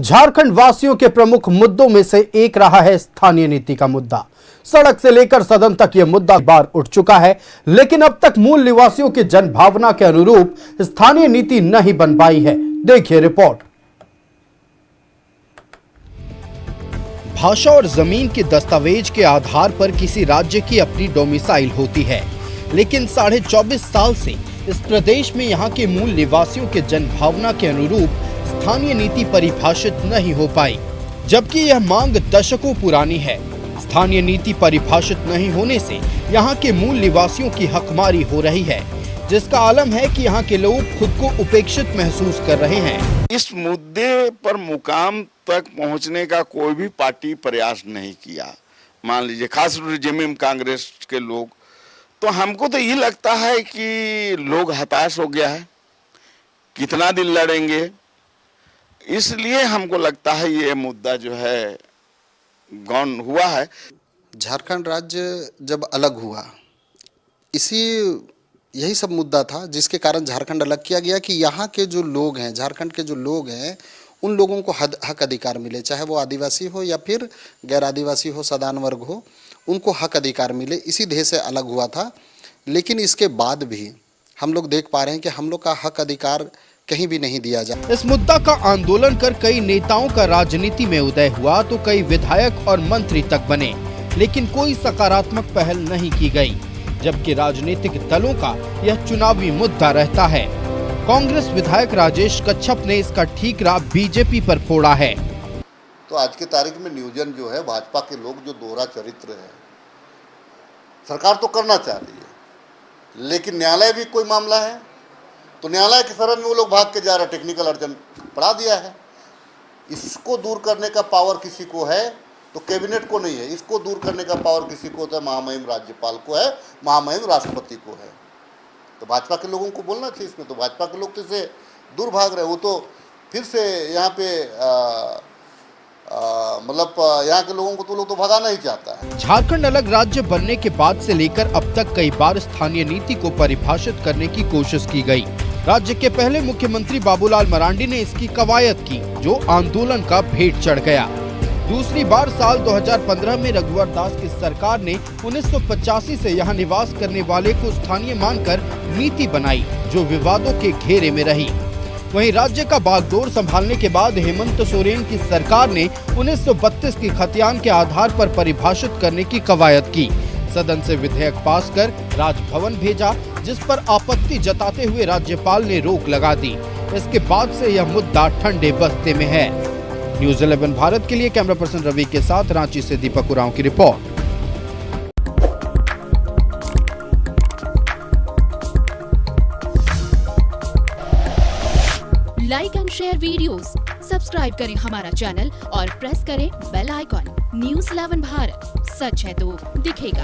झारखंड वासियों के प्रमुख मुद्दों में से एक रहा है स्थानीय नीति का मुद्दा। सड़क से लेकर सदन तक यह मुद्दा बार उठ चुका है, लेकिन अब तक मूल निवासियों की जनभावना के अनुरूप स्थानीय नीति नहीं बन पाई है। देखिए रिपोर्ट। भाषा और जमीन के दस्तावेज के आधार पर किसी राज्य की अपनी डोमिसाइल होती है, लेकिन 24.5 साल से इस प्रदेश में यहाँ के मूल निवासियों के जनभावना के अनुरूप स्थानीय नीति परिभाषित नहीं हो पाई, जबकि यह मांग दशकों पुरानी है। स्थानीय नीति परिभाषित नहीं होने से यहाँ के मूल निवासियों की हकमारी हो रही है, जिसका आलम है कि यहाँ के लोग खुद को उपेक्षित महसूस कर रहे हैं। इस मुद्दे पर मुकाम तक पहुँचने का कोई भी पार्टी प्रयास नहीं किया। मान लीजिए खास रूप से जेएमएम कांग्रेस के लोग, तो हमको तो ये लगता है कि लोग हताश हो गया है, कितना दिन लड़ेंगे। इसलिए हमको लगता है ये मुद्दा जो है गौन हुआ है। झारखंड राज्य जब अलग हुआ, यही सब मुद्दा था जिसके कारण झारखंड अलग किया गया कि यहाँ के जो लोग हैं, झारखंड के जो लोग हैं, उन लोगों को हक अधिकार मिले, चाहे वो आदिवासी हो या फिर गैर आदिवासी हो, सदान वर्ग हो, उनको हक अधिकार मिले। इसी ध्येय से अलग हुआ था। लेकिन इसके बाद भी हम लोग देख पा रहे हैं कि हम लोग का हक अधिकार कहीं भी नहीं दिया जाए। इस मुद्दा का आंदोलन कर कई नेताओं का राजनीति में उदय हुआ तो कई विधायक और मंत्री तक बने, लेकिन कोई सकारात्मक पहल नहीं की गई, जबकि राजनीतिक दलों का यह चुनावी मुद्दा रहता है। कांग्रेस विधायक राजेश कच्छप ने इसका ठीकरा बीजेपी पर फोड़ा है। तो आज की तारीख में नियोजन जो है, भाजपा के लोग जो दोहरा चरित्र है, सरकार तो करना चाह रही है, लेकिन न्यायालय भी कोई मामला है तो न्यायालय के शरण में वो लोग भाग के जा रहे, टेक्निकल अड़चन पड़ा दिया है। इसको दूर करने का पावर किसी को है तो कैबिनेट को नहीं है, इसको दूर करने का पावर किसी को तो महामहिम राज्यपाल को है, महामहिम राष्ट्रपति को है। तो भाजपा के लोगों को बोलना चाहिए इसमें। तो भाजपा के लोग तो इससे दूर भाग रहे, वो तो फिर से यहाँ पे मतलब यहाँ के लोगों को तो लोग तो भगाना ही चाहता है। झारखंड अलग राज्य बनने के बाद से लेकर अब तक कई बार स्थानीय नीति को परिभाषित करने की कोशिश की गई। राज्य के पहले मुख्यमंत्री बाबूलाल मरांडी ने इसकी कवायद की, जो आंदोलन का भेंट चढ़ गया। दूसरी बार साल 2015 में रघुवर दास की सरकार ने 1985 से यहाँ निवास करने वाले को स्थानीय मानकर नीति बनाई, जो विवादों के घेरे में रही। वहीं राज्य का बागडोर संभालने के बाद हेमंत सोरेन की सरकार ने 1932 की खतियान के आधार पर परिभाषित करने की कवायद की। सदन से विधेयक पास कर राजभवन भेजा, जिस पर आपत्ति जताते हुए राज्यपाल ने रोक लगा दी। इसके बाद से यह मुद्दा ठंडे बस्ते में है। न्यूज़ 11 भारत के लिए कैमरा पर्सन रवि के साथ रांची से दीपक उरांव की report. Like and share videos, subscribe करें हमारा चैनल और प्रेस करें बेल आइकॉन। न्यूज़ 11 भारत, सच है तो दिखेगा।